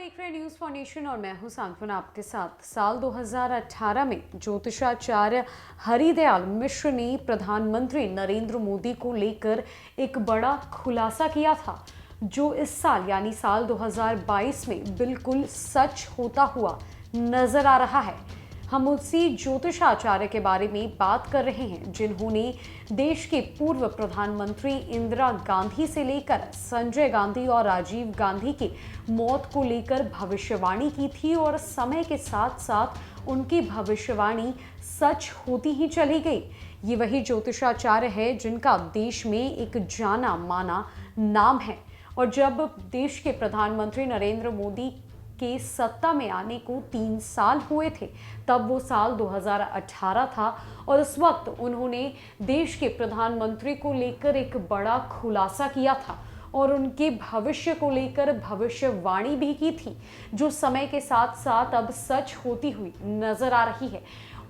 देख रहे हैं न्यूज़ फॉर नेशन और मैं हूं सांत्वना आपके साथ। साल 2018 में ज्योतिषाचार्य हरिदयाल मिश्र ने प्रधानमंत्री नरेंद्र मोदी को लेकर एक बड़ा खुलासा किया था, जो इस साल यानी साल 2022 में बिल्कुल सच होता हुआ नजर आ रहा है। हम उसी ज्योतिषाचार्य के बारे में बात कर रहे हैं जिन्होंने देश के पूर्व प्रधानमंत्री इंदिरा गांधी से लेकर संजय गांधी और राजीव गांधी की मौत को लेकर भविष्यवाणी की थी और समय के साथ साथ उनकी भविष्यवाणी सच होती ही चली गई। ये वही ज्योतिषाचार्य है जिनका देश में एक जाना माना नाम है और जब देश के प्रधानमंत्री नरेंद्र मोदी के सत्ता में आने को 3 साल हुए थे, तब वो साल 2018 था और उस वक्त उन्होंने देश के प्रधानमंत्री को लेकर एक बड़ा खुलासा किया था और उनके भविष्य को लेकर भविष्यवाणी भी की थी, जो समय के साथ साथ अब सच होती हुई नजर आ रही है।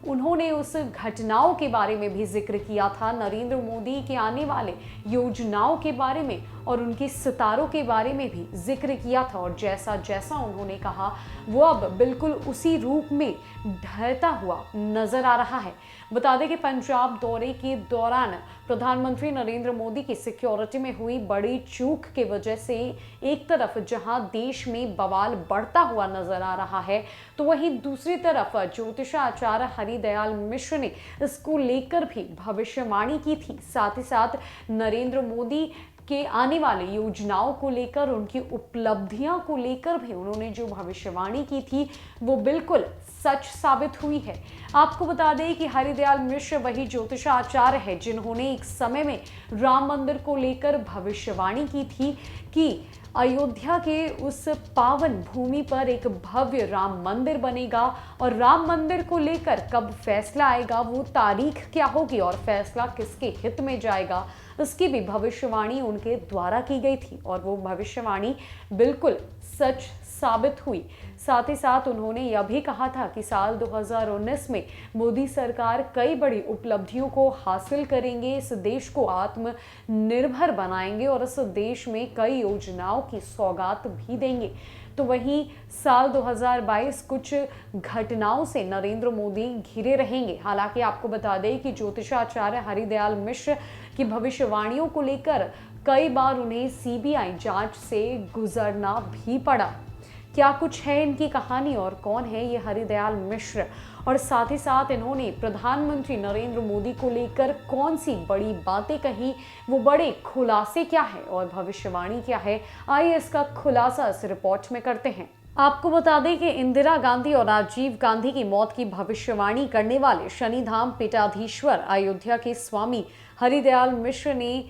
उन्होंने उस घटनाओं के बारे में भी जिक्र किया था, नरेंद्र मोदी के आने वाले योजनाओं के बारे में और उनके सितारों के बारे में भी जिक्र किया था और जैसा जैसा उन्होंने कहा वो अब बिल्कुल उसी रूप में ढलता हुआ नजर आ रहा है। बता दें कि पंजाब दौरे के दौरान प्रधानमंत्री नरेंद्र मोदी की सिक्योरिटी में हुई बड़ी चूक की वजह से एक तरफ जहां देश में बवाल बढ़ता हुआ नजर आ रहा है, तो वहीं दूसरी तरफ ज्योतिषाचार्य हरिदयाल मिश्र ने इसको लेकर भी भविष्यवाणी की थी। साथ ही साथ नरेंद्र मोदी के आने वाले योजनाओं को लेकर, उनकी उपलब्धियां को लेकर भी उन्होंने जो भविष्यवाणी की थी वो बिल्कुल सच साबित हुई है। आपको बता दें कि हरिदयाल मिश्र वही ज्योतिषाचार्य है जिन्होंने एक समय में राम मंदिर को लेकर भविष्यवाणी की थी कि अयोध्या के उस पावन भूमि पर एक भव्य राम मंदिर बनेगा और राम मंदिर को लेकर कब फैसला आएगा, वो तारीख क्या होगी और फैसला किसके हित में जाएगा, इसकी भी भविष्यवाणी उनके द्वारा की गई थी और वो भविष्यवाणी बिल्कुल सच साबित हुई। साथ ही साथ उन्होंने यह भी कहा था कि साल 2019 में मोदी सरकार कई बड़ी उपलब्धियों को हासिल करेंगे, इस देश को आत्मनिर्भर बनाएंगे और इस देश में कई योजनाओं की सौगात भी देंगे। तो वहीं साल 2022 कुछ घटनाओं से नरेंद्र मोदी घिरे रहेंगे। हालांकि आपको बता दें कि ज्योतिषाचार्य हरिदयाल मिश्र की भविष्यवाणियों को लेकर कई बार उन्हें सीबीआई जांच से गुजरना भी पड़ा। क्या कुछ है इनकी कहानी और कौन है ये हरिदयाल मिश्र, और साथ ही साथ इन्होंने प्रधानमंत्री नरेंद्र मोदी को लेकर कौन सी बड़ी बातें कही, वो बड़े खुलासे क्या है और भविष्यवाणी क्या है, आइए इसका खुलासा इस रिपोर्ट में करते हैं। आपको बता दें कि इंदिरा गांधी और राजीव गांधी की मौत की भविष्यवाणी करने वाले शनिधाम पीठाधीश्वर अयोध्या के स्वामी हरिदयाल मिश्र ने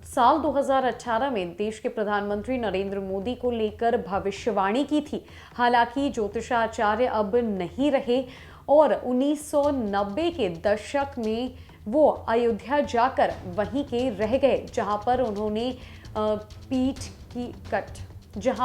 साल 2018 में देश के प्रधानमंत्री नरेंद्र मोदी को लेकर भविष्यवाणी की थी। हालांकि ज्योतिषाचार्य अब नहीं रहे और 1990 के दशक में वो अयोध्या जाकर वहीं के रह गए जहां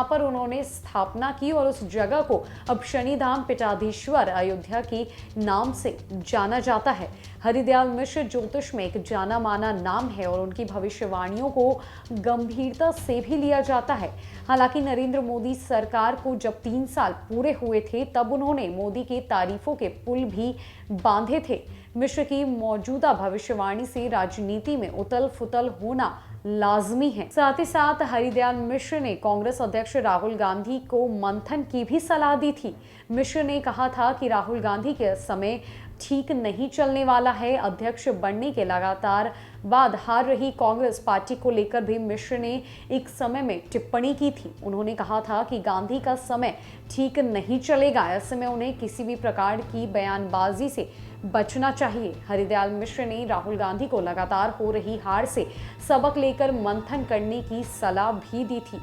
पर उन्होंने स्थापना की और उस जगह को अब शनिधाम पीठाधीश्वर अयोध्या के नाम से जाना जाता है। हरिदयाल मिश्र ज्योतिष में एक जाना माना नाम है और उनकी भविष्यवाणियों को गंभीरता से भी लिया जाता है। हालांकि नरेंद्र मोदी सरकार को जब 3 साल पूरे हुए थे, तब उन्होंने मोदी के तारीफों के पुल भी बांधे थे। मिश्र की मौजूदा भविष्यवाणी से राजनीति में उथल फुथल होना लाजमी है। साथ ही साथ हरिदयाल मिश्र ने कांग्रेस अध्यक्ष राहुल गांधी को मंथन की भी सलाह दी थी। मिश्र ने कहा था कि राहुल गांधी के समय ठीक नहीं चलने वाला है। अध्यक्ष बनने के लगातार बाद हार रही कांग्रेस पार्टी को लेकर भी मिश्र ने एक समय में टिप्पणी की थी। उन्होंने कहा था कि गांधी का समय ठीक नहीं चलेगा, ऐसे में उन्हें किसी भी प्रकार की बयानबाजी से बचना चाहिए। हरिदयाल मिश्र ने राहुल गांधी को लगातार हो रही हार से सबक लेकर मंथन करने की सलाह भी दी थी।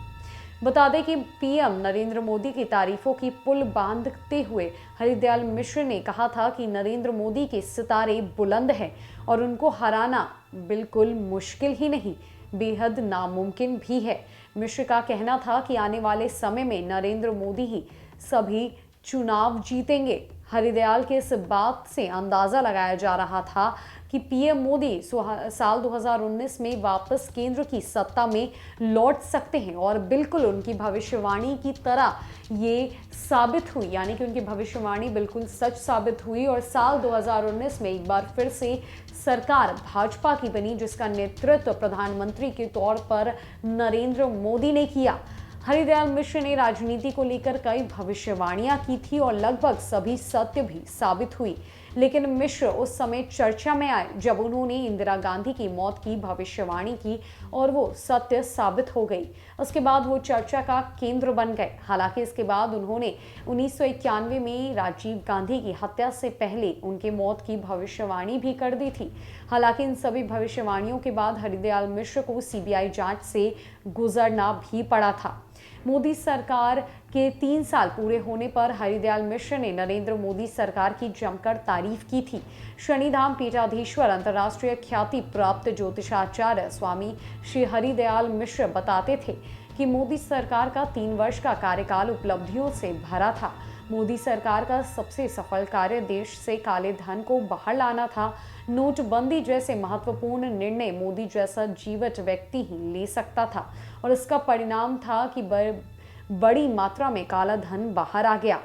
बता दें कि पीएम नरेंद्र मोदी की तारीफों की पुल बांधते हुए हरिदयाल मिश्र ने कहा था कि नरेंद्र मोदी के सितारे बुलंद हैं और उनको हराना बिल्कुल मुश्किल ही नहीं, बेहद नामुमकिन भी है। मिश्र का कहना था कि आने वाले समय में नरेंद्र मोदी ही सभी चुनाव जीतेंगे। हरिदयाल के इस बात से अंदाजा लगाया जा रहा था कि पीएम मोदी साल 2019 में वापस केंद्र की सत्ता में लौट सकते हैं और बिल्कुल उनकी भविष्यवाणी की तरह ये साबित हुई, यानी कि उनकी भविष्यवाणी बिल्कुल सच साबित हुई और साल 2019 में एक बार फिर से सरकार भाजपा की बनी, जिसका नेतृत्व प्रधानमंत्री के तौर पर नरेंद्र मोदी ने किया। हरिदयाल मिश्र ने राजनीति को लेकर कई भविष्यवाणियां की थी और लगभग सभी सत्य भी साबित हुई, लेकिन मिश्र उस समय चर्चा में आए जब उन्होंने इंदिरा गांधी की मौत की भविष्यवाणी की और वो सत्य साबित हो गई। उसके बाद वो चर्चा का केंद्र बन गए। हालांकि इसके बाद उन्होंने 1991 में राजीव गांधी की हत्या से पहले उनके मौत की भविष्यवाणी भी कर दी थी। हालांकि इन सभी भविष्यवाणियों के बाद हरिदयाल मिश्र को सीबीआई जांच से गुजरना भी पड़ा था। मोदी सरकार के 3 साल पूरे होने पर हरिदयाल मिश्र ने नरेंद्र मोदी सरकार की जमकर तारीफ की थी। शनिधाम पीठाधीश्वर अंतर्राष्ट्रीय ख्याति प्राप्त ज्योतिषाचार्य स्वामी श्री हरिदयाल मिश्र बताते थे कि मोदी सरकार का 3 वर्ष का कार्यकाल उपलब्धियों से भरा था। मोदी सरकार का सबसे सफल कार्य देश से काले धन को बाहर लाना था। नोटबंदी जैसे महत्वपूर्ण निर्णय मोदी जैसा जीवट व्यक्ति ही ले सकता था और इसका परिणाम था कि बड़ी मात्रा में काला धन बाहर आ गया।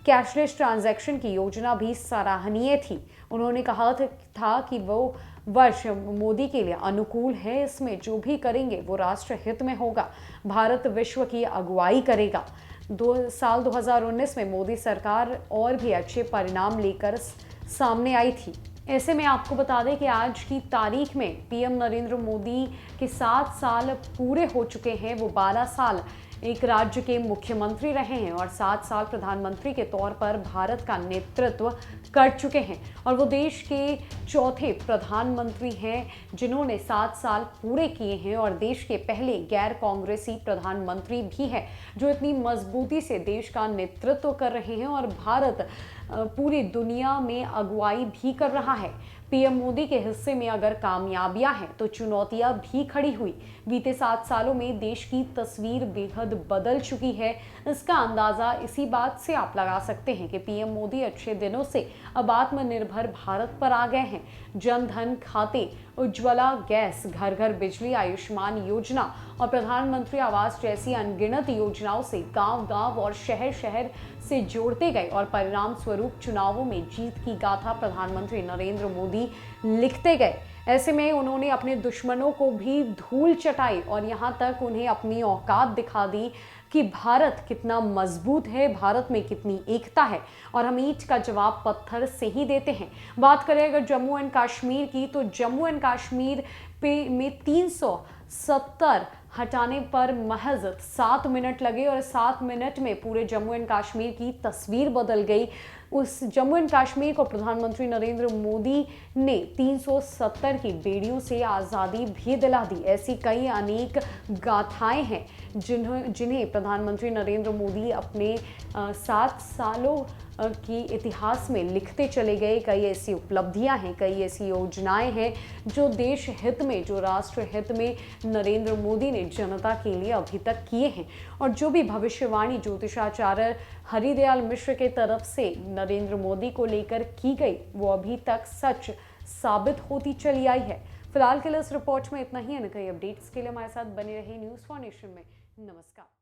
कैशलेस ट्रांजैक्शन की योजना भी सराहनीय थी। उन्होंने कहा था कि वो वर्ष मोदी के लिए अनुकूल है, इसमें जो भी करेंगे वो राष्ट्र हित में होगा, भारत विश्व की अगुवाई करेगा। साल 2019 में मोदी सरकार और भी अच्छे परिणाम लेकर सामने आई थी। ऐसे में आपको बता दें कि आज की तारीख में पीएम नरेंद्र मोदी के 7 साल पूरे हो चुके हैं। वो 12 साल एक राज्य के मुख्यमंत्री रहे हैं और 7 साल प्रधानमंत्री के तौर पर भारत का नेतृत्व कर चुके हैं और वो देश के चौथे प्रधानमंत्री हैं जिन्होंने 7 साल पूरे किए हैं और देश के पहले गैर कांग्रेसी प्रधानमंत्री भी हैं जो इतनी मजबूती से देश का नेतृत्व कर रहे हैं और भारत पूरी दुनिया में अगुवाई भी कर रहा है। पीएम मोदी के हिस्से में अगर कामयाबियां हैं तो चुनौतियां भी खड़ी हुई। बीते 7 सालों में देश की तस्वीर बेहद बदल चुकी है। इसका अंदाजा इसी बात से आप लगा सकते हैं कि पीएम मोदी अच्छे दिनों से अब आत्मनिर्भर भारत पर आ गए हैं। जन धन खाते, उज्ज्वला गैस, घर घर बिजली, आयुष्मान योजना और प्रधानमंत्री आवास जैसी अनगिनत योजनाओं से गांव-गांव और शहर-शहर से जोड़ते गए और परिणाम स्वरूप चुनावों में जीत की गाथा प्रधानमंत्री नरेंद्र मोदी लिखते गए। ऐसे में उन्होंने अपने दुश्मनों को भी धूल चटाई और यहाँ तक उन्हें अपनी औकात दिखा दी कि भारत कितना मजबूत है, भारत में कितनी एकता है और हम ईंट का जवाब पत्थर से ही देते हैं। बात करें अगर जम्मू एंड कश्मीर की, तो जम्मू एंड कश्मीर में 370 हटाने पर महज 7 मिनट लगे और 7 मिनट में पूरे जम्मू एंड कश्मीर की तस्वीर बदल गई। उस जम्मू एंड कश्मीर को प्रधानमंत्री नरेंद्र मोदी ने 370 की बेड़ियों से आज़ादी भी दिला दी। ऐसी कई अनेक गाथाएं हैं जिन्हें प्रधानमंत्री नरेंद्र मोदी अपने 7 सालों की इतिहास में लिखते चले गए। कई ऐसी उपलब्धियां हैं, कई ऐसी योजनाएं हैं जो देश हित में, जो राष्ट्र हित में नरेंद्र मोदी ने जनता के लिए अभी तक किए हैं और जो भी भविष्यवाणी ज्योतिषाचार्य हरिदयाल मिश्र के तरफ से नरेंद्र मोदी को लेकर की गई वो अभी तक सच साबित होती चली आई है। फिलहाल के लिए इस रिपोर्ट में इतना ही। कई अपडेट्स के लिए हमारे साथ बने रहे न्यूज़ फॉर नेशन में। नमस्कार।